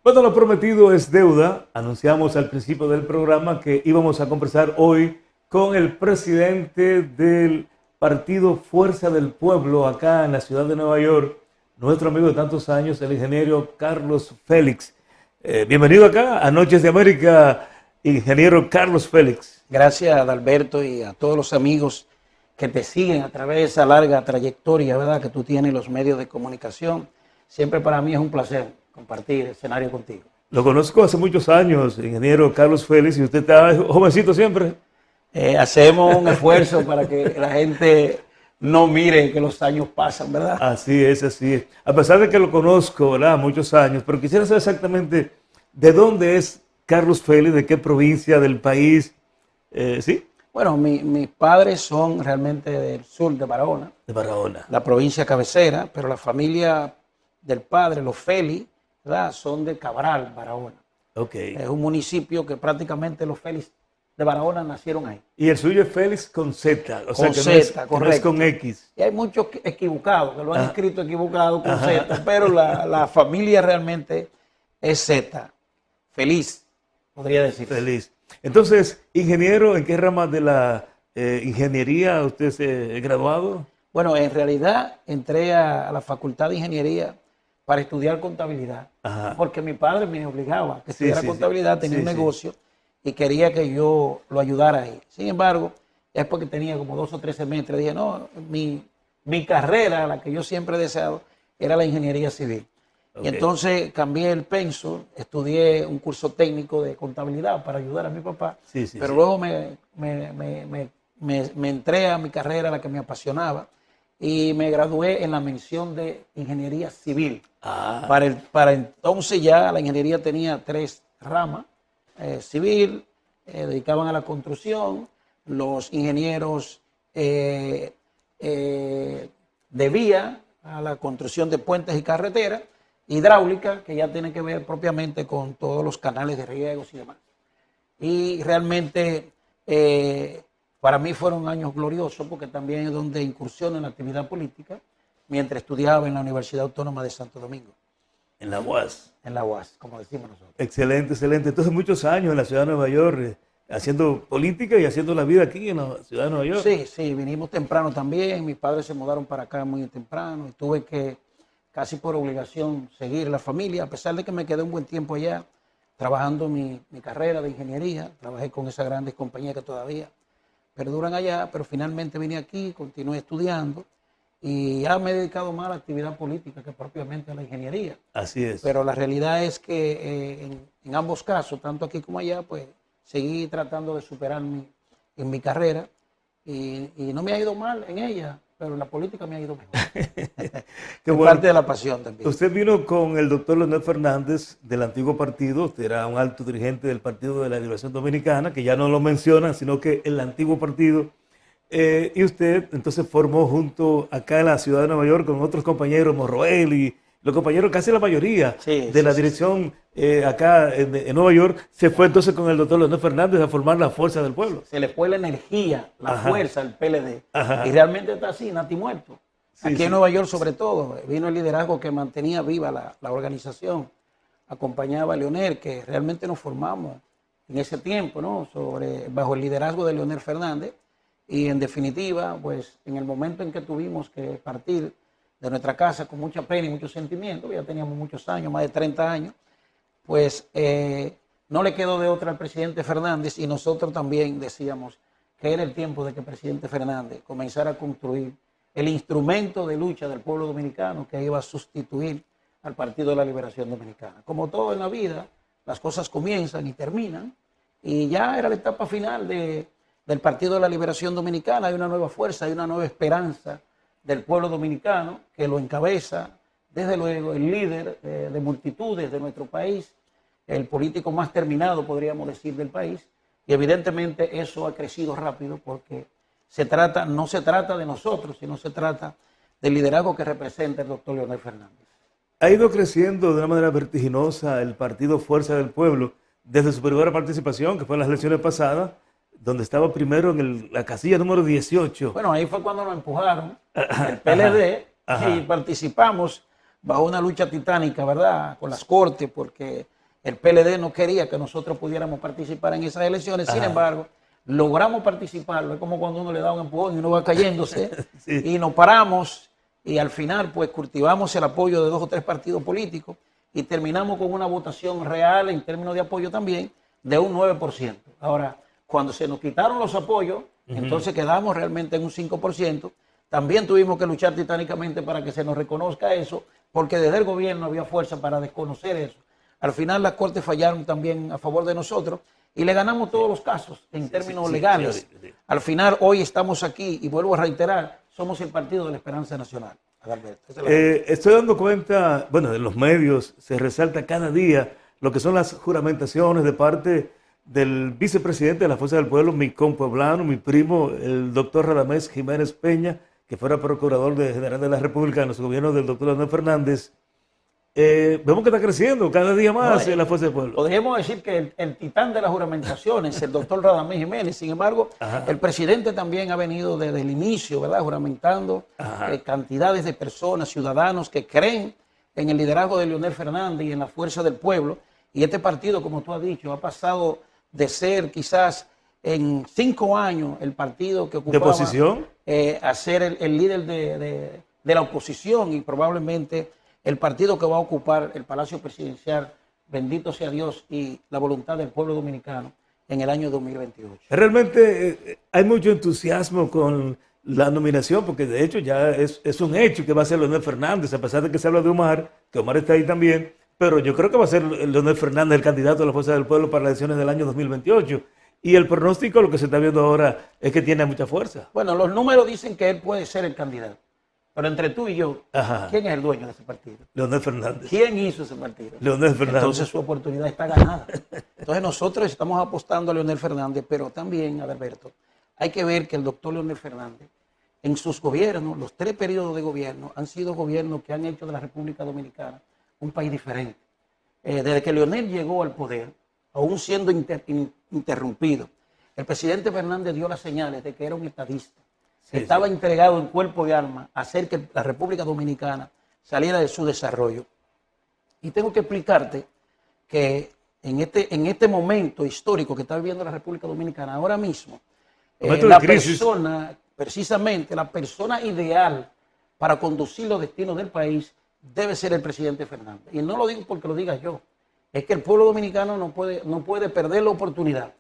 Bueno, lo prometido es deuda. Anunciamos al principio del programa que íbamos a conversar hoy con el presidente del partido Fuerza del Pueblo acá en la ciudad de Nueva York, nuestro amigo de tantos años, el ingeniero Carlos Félix. Bienvenido acá a Noches de América, ingeniero Carlos Félix. Gracias a Adalberto y a todos los amigos que te siguen a través de esa larga trayectoria, ¿verdad?, que tú tienes en los medios de comunicación. Siempre para mí es un placer compartir escenario contigo. Lo conozco hace muchos años, ingeniero Carlos Félix, y usted está jovencito siempre. Hacemos un esfuerzo para que la gente no mire que los años pasan, ¿verdad? Así es, así es. A pesar de que lo conozco, ¿verdad?, muchos años, pero quisiera saber exactamente de dónde es Carlos Félix, de qué provincia del país, ¿sí? Bueno, mis padres son realmente del sur de Barahona. De Barahona. La provincia cabecera, pero la familia del padre, los Félix, ¿verdad?, son de Cabral, Barahona. Ok. Es un municipio que prácticamente los Félix de Barahona nacieron ahí. Y el suyo es Félix con Z, o sea Con que Z, no es con X. Y hay muchos equivocados, que lo han escrito equivocado con Z, pero la familia realmente es Z. Feliz, podría decir. Feliz. Entonces, ingeniero, ¿en qué rama de la ingeniería usted se ha graduado? Bueno, en realidad entré a la Facultad de Ingeniería para estudiar contabilidad, porque mi padre me obligaba a que estudiara contabilidad, tenía un negocio y quería que yo lo ayudara ahí. Sin embargo, ya después que tenía como 2 o 3 semestres, dije, no, mi carrera, la que yo siempre he deseado, era la ingeniería civil. Y entonces cambié el penso, estudié un curso técnico de contabilidad para ayudar a mi papá, pero luego me entré a mi carrera, la que me apasionaba, y me gradué en la mención de ingeniería civil. Para entonces ya la ingeniería tenía 3 ramas. Civil, dedicaban a la construcción, los ingenieros de vía, a la construcción de puentes y carreteras, hidráulica, que ya tiene que ver propiamente con todos los canales de riegos y demás. Y realmente para mí fueron años gloriosos, porque también es donde incursiono en la actividad política, mientras estudiaba en la Universidad Autónoma de Santo Domingo. En la UAS. En la UAS, como decimos nosotros. Excelente, excelente. Entonces, muchos años en la ciudad de Nueva York, haciendo política y haciendo la vida aquí en la ciudad de Nueva York. Sí, vinimos temprano también. Mis padres se mudaron para acá muy temprano y tuve que, casi por obligación, seguir la familia, a pesar de que me quedé un buen tiempo allá trabajando mi carrera de ingeniería. Trabajé con esas grandes compañías que todavía perduran allá, pero finalmente vine aquí, continué estudiando. Y ya me he dedicado más a la actividad política que propiamente a la ingeniería. Así es. Pero la realidad es que en ambos casos, tanto aquí como allá, pues seguí tratando de superarme en mi carrera y no me ha ido mal en ella, pero en la política me ha ido mejor. Es parte de la pasión también. Usted vino con el doctor Leonel Fernández del antiguo partido, usted era un alto dirigente del Partido de la Liberación Dominicana, que ya no lo mencionan, sino que el antiguo partido. Y usted entonces formó junto acá en la ciudad de Nueva York con otros compañeros, Morroel y los compañeros, casi la mayoría de la dirección acá en Nueva York, se fue entonces con el doctor Leonel Fernández a formar la Fuerza del Pueblo. Se le fue la energía, la fuerza al PLD. Y realmente está así, nati muerto. Aquí en Nueva York sobre todo, vino el liderazgo que mantenía viva la organización. Acompañaba a Leonel, que realmente nos formamos en ese tiempo, ¿no? Bajo el liderazgo de Leonel Fernández. Y en definitiva, pues en el momento en que tuvimos que partir de nuestra casa con mucha pena y mucho sentimiento, ya teníamos muchos años, más de 30 años, pues no le quedó de otra al presidente Fernández, y nosotros también decíamos que era el tiempo de que el presidente Fernández comenzara a construir el instrumento de lucha del pueblo dominicano que iba a sustituir al Partido de la Liberación Dominicana. Como todo en la vida, las cosas comienzan y terminan, y ya era la etapa final del Partido de la Liberación Dominicana. Hay una nueva fuerza, hay una nueva esperanza del pueblo dominicano que lo encabeza, desde luego, el líder de multitudes de nuestro país, el político más terminado, podríamos decir, del país. Y evidentemente eso ha crecido rápido porque no se trata de nosotros, sino se trata del liderazgo que representa el doctor Leonel Fernández. Ha ido creciendo de una manera vertiginosa el partido Fuerza del Pueblo desde su primera participación, que fue en las elecciones pasadas, donde estaba primero en la casilla número 18. Bueno, ahí fue cuando nos empujaron el PLD y participamos bajo una lucha titánica, ¿verdad? Con las cortes, porque El PLD no quería que nosotros pudiéramos participar en esas elecciones, sin embargo, logramos participarlo. Es como cuando uno le da un empujón y uno va cayéndose sí. Y nos paramos y al final pues cultivamos el apoyo de 2 o 3 partidos políticos y terminamos con una votación real en términos de apoyo también de un 9%. Ahora, cuando se nos quitaron los apoyos, entonces quedamos realmente en un 5%. También tuvimos que luchar titánicamente para que se nos reconozca eso, porque desde el gobierno había fuerza para desconocer eso. Al final las cortes fallaron también a favor de nosotros y le ganamos todos los casos en términos legales. Sí. Al final hoy estamos aquí y vuelvo a reiterar, somos el Partido de la Esperanza Nacional. Estoy dando cuenta, bueno, en los medios se resalta cada día lo que son las juramentaciones de parte del vicepresidente de la Fuerza del Pueblo, mi compueblano, mi primo, el doctor Radamés Jiménez Peña, que fuera procurador general de la República en los gobiernos del doctor Leonel Fernández. Vemos que está creciendo cada día más la Fuerza del Pueblo. Podríamos decir que el titán de las juramentaciones, el doctor Radamés Jiménez. Sin embargo, el presidente también ha venido desde el inicio, ¿verdad?, juramentando cantidades de personas, ciudadanos que creen en el liderazgo de Leonel Fernández y en la Fuerza del Pueblo. Y este partido, como tú has dicho, ha pasado de ser quizás en 5 años el partido que ocupaba... ¿De oposición? A ser el líder de la oposición y probablemente... el partido que va a ocupar el Palacio Presidencial, bendito sea Dios y la voluntad del pueblo dominicano en el año 2028. Realmente hay mucho entusiasmo con la nominación, porque de hecho ya es un hecho que va a ser Leonel Fernández, a pesar de que se habla de Omar, que Omar está ahí también, pero yo creo que va a ser Leonel Fernández el candidato de la Fuerza del Pueblo para las elecciones del año 2028. Y el pronóstico, lo que se está viendo ahora, es que tiene mucha fuerza. Bueno, los números dicen que él puede ser el candidato. Pero entre tú y yo, ¿quién es el dueño de ese partido? Leonel Fernández. ¿Quién hizo ese partido? Leonel Fernández. Entonces su oportunidad está ganada. Entonces nosotros estamos apostando a Leonel Fernández, pero también, Adalberto, hay que ver que el doctor Leonel Fernández, en sus gobiernos, los 3 periodos de gobierno, han sido gobiernos que han hecho de la República Dominicana un país diferente. Desde que Leonel llegó al poder, aún siendo interrumpido, el presidente Fernández dio las señales de que era un estadista. Estaba entregado en cuerpo y alma a hacer que la República Dominicana saliera de su desarrollo. Y tengo que explicarte que en este momento histórico que está viviendo la República Dominicana ahora mismo, la persona, precisamente la persona ideal para conducir los destinos del país debe ser el presidente Fernández. Y no lo digo porque lo diga yo, es que el pueblo dominicano no puede perder la oportunidad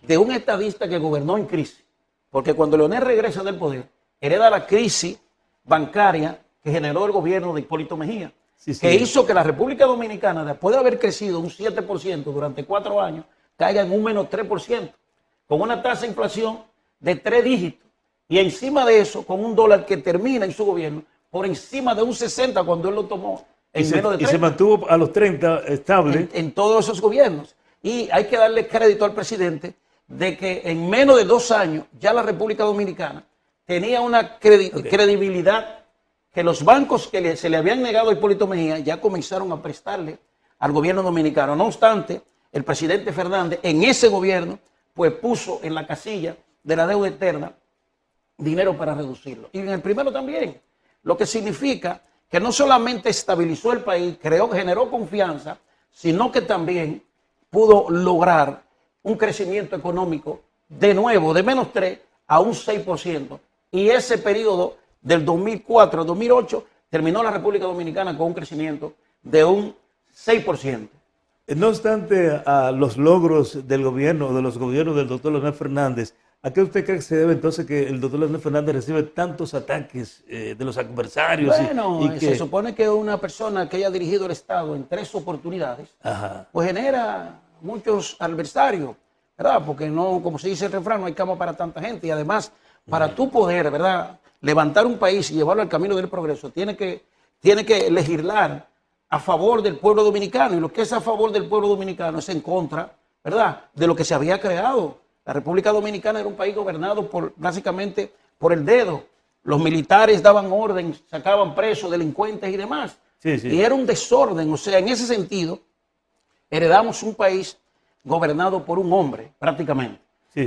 de un estadista que gobernó en crisis. Porque cuando Leonel regresa del poder, hereda la crisis bancaria que generó el gobierno de Hipólito Mejía, que hizo que la República Dominicana, después de haber crecido un 7% durante 4 años, caiga en un menos 3%, con una tasa de inflación de 3 dígitos. Y encima de eso, con un dólar que termina en su gobierno por encima de un 60 cuando él lo tomó en menos de 30. Y se mantuvo a los 30 estable. En todos esos gobiernos. Y hay que darle crédito al presidente de que en menos de 2 años ya la República Dominicana tenía una credibilidad que los bancos que se le habían negado a Hipólito Mejía ya comenzaron a prestarle al gobierno dominicano. No obstante, el presidente Fernández en ese gobierno pues puso en la casilla de la deuda eterna dinero para reducirlo. Y en el primero también, lo que significa que no solamente estabilizó el país, generó confianza, sino que también pudo lograr un crecimiento económico de nuevo de menos 3 a un 6%. Y ese periodo del 2004 al 2008 terminó la República Dominicana con un crecimiento de un 6%. No obstante a los logros del gobierno, de los gobiernos del doctor Leonel Fernández, ¿a qué usted cree que se debe entonces que el doctor Leonel Fernández recibe tantos ataques de los adversarios? Bueno, se supone que una persona que haya dirigido el Estado en 3 oportunidades, pues genera muchos adversarios, ¿verdad? Porque no, como se dice el refrán, no hay cama para tanta gente. Y además, para tú poder, ¿verdad?, levantar un país y llevarlo al camino del progreso, tiene que legislar a favor del pueblo dominicano. Y lo que es a favor del pueblo dominicano es en contra, ¿verdad?, de lo que se había creado. La República Dominicana era un país gobernado básicamente por el dedo. Los militares daban orden, sacaban presos, delincuentes y demás. Y era un desorden. O sea, en ese sentido, heredamos un país gobernado por un hombre, prácticamente.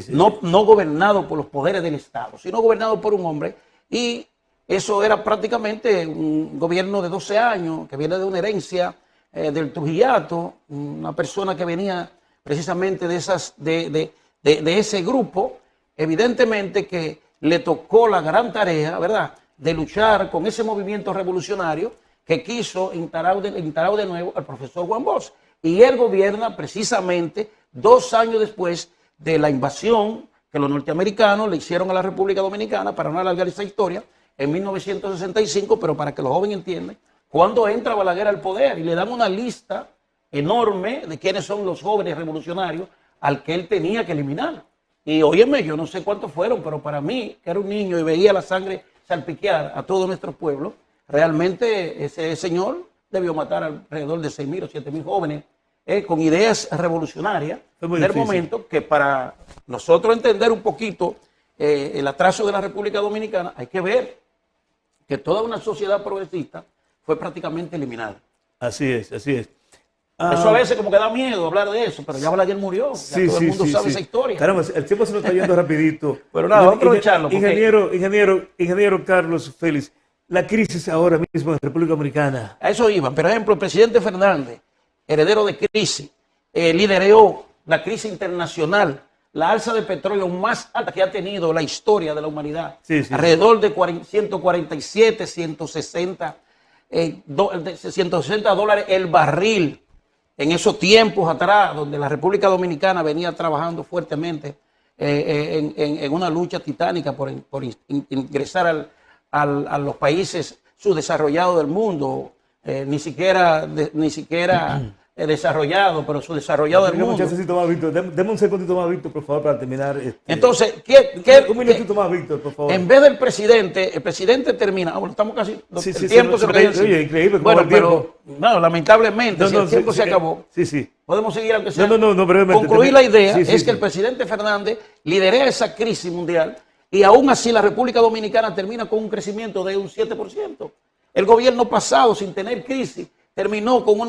No gobernado por los poderes del Estado, sino gobernado por un hombre. Y eso era prácticamente un gobierno de 12 años, que viene de una herencia del Trujillato, una persona que venía precisamente de ese grupo, evidentemente que le tocó la gran tarea, ¿verdad?, de luchar con ese movimiento revolucionario que quiso instalar de nuevo al profesor Juan Bosch. Y él gobierna precisamente 2 años después de la invasión que los norteamericanos le hicieron a la República Dominicana, para no alargar esa historia, en 1965, pero para que los jóvenes entiendan, cuando entra Balaguer al poder y le dan una lista enorme de quiénes son los jóvenes revolucionarios al que él tenía que eliminar. Y óyeme, yo no sé cuántos fueron, pero para mí, que era un niño y veía la sangre salpiquear a todo nuestro pueblo, realmente ese señor debió matar alrededor de 6.000 o 7.000 jóvenes con ideas revolucionarias en el momento, que para nosotros entender un poquito el atraso de la República Dominicana, hay que ver que toda una sociedad progresista fue prácticamente eliminada. Así es, así es. Eso a veces como que da miedo hablar de eso, pero ya Balaguer murió, ya todo el mundo sabe esa historia. Caramba, el tiempo se nos está yendo rapidito. Pero nada, vamos a aprovecharlo. Ingeniero Carlos Félix, la crisis ahora mismo en República Dominicana. A eso iban. Por ejemplo, el presidente Fernández, heredero de crisis, lideró la crisis internacional, la alza de petróleo más alta que ha tenido la historia de la humanidad. Alrededor de 147, 160 $160 el barril. En esos tiempos atrás, donde la República Dominicana venía trabajando fuertemente en una lucha titánica por ingresar a los países subdesarrollados del mundo, ni siquiera desarrollado, pero subdesarrollado del mundo. Deme un segundito más, Víctor, por favor, para terminar. Entonces, un minutito más, Víctor, por favor. En vez del presidente, el presidente termina. Bueno, estamos casi. El tiempo se nos oye, increíble. Bueno, pero no, lamentablemente, si el tiempo se acabó. Podemos seguir, aunque sea. Brevemente. Concluir la idea es que el presidente Fernández lidera esa crisis mundial y aún así la República Dominicana termina con un crecimiento de un 7%. El gobierno pasado, sin tener crisis, terminó con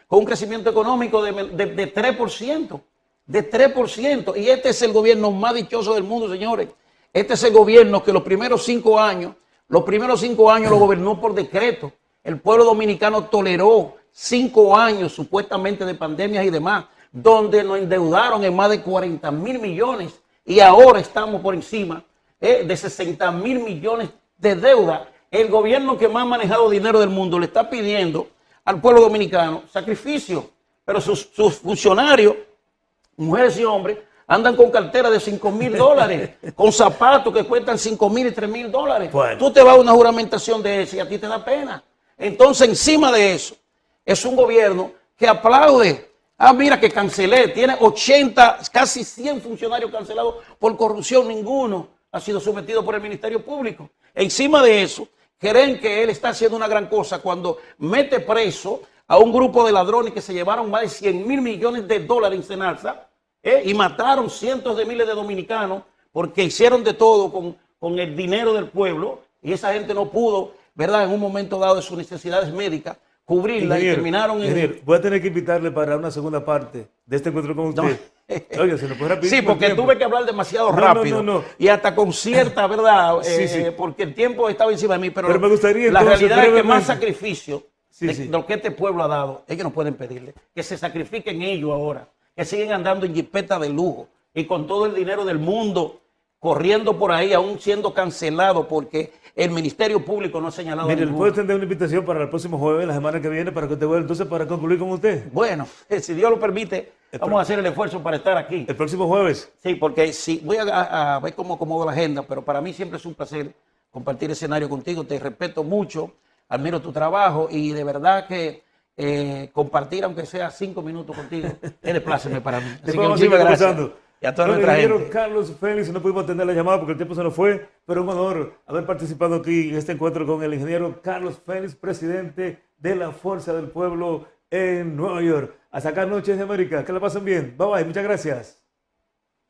un crecimiento económico de 3%. De 3%. Y este es el gobierno más dichoso del mundo, señores. Este es el gobierno que los primeros 5 años lo gobernó por decreto. El pueblo dominicano toleró 5 años supuestamente de pandemias y demás, donde nos endeudaron en más de 40.000 millones y ahora estamos por encima de 60.000 millones de deuda. El gobierno que más ha manejado dinero del mundo le está pidiendo al pueblo dominicano sacrificio, pero sus funcionarios, mujeres y hombres, andan con carteras de $5.000, con zapatos que cuestan $5.000 y $3.000. Bueno. Tú te vas a una juramentación de eso y a ti te da pena. Entonces, encima de eso, es un gobierno que aplaude. Mira que cancelé, tiene 80, casi 100 funcionarios cancelados por corrupción, ninguno ha sido sometido por el Ministerio Público. Encima de eso, creen que él está haciendo una gran cosa cuando mete preso a un grupo de ladrones que se llevaron más de $100.000 millones en Senalsa y mataron cientos de miles de dominicanos porque hicieron de todo con el dinero del pueblo y esa gente no pudo, ¿verdad?, en un momento dado de sus necesidades médicas, cubrirla y terminaron en... Voy a tener que invitarle para una segunda parte de este encuentro con usted. No. Oye, se lo puede repetir. Sí, porque tuve que hablar demasiado rápido. Y hasta con cierta verdad, porque el tiempo estaba encima de mí. Pero me gustaría la realidad es que más sacrificio de lo que este pueblo ha dado, ellos no pueden pedirle. Que se sacrifiquen ellos ahora. Que siguen andando en jipeta de lujo y con todo el dinero del mundo corriendo por ahí, aún siendo cancelado porque el Ministerio Público no ha señalado. Mire, ¿puedo extender una invitación para el próximo jueves, la semana que viene, para que usted vuelva entonces para concluir con usted? Bueno, si Dios lo permite, vamos a hacer el esfuerzo para estar aquí. ¿El próximo jueves? Sí, porque voy a ver cómo acomodo la agenda, pero para mí siempre es un placer compartir escenario contigo. Te respeto mucho, admiro tu trabajo y de verdad que compartir, aunque sea 5 minutos contigo, es de pláceme para mí. Así que muchísimas gracias. Y a toda nuestra gente. Carlos Félix, no pudimos atender la llamada porque el tiempo se nos fue, pero un honor haber participado aquí en este encuentro con el ingeniero Carlos Félix, presidente de la Fuerza del Pueblo en Nueva York. Hasta acá, Noches de América. Que la pasen bien. Bye bye. Muchas gracias.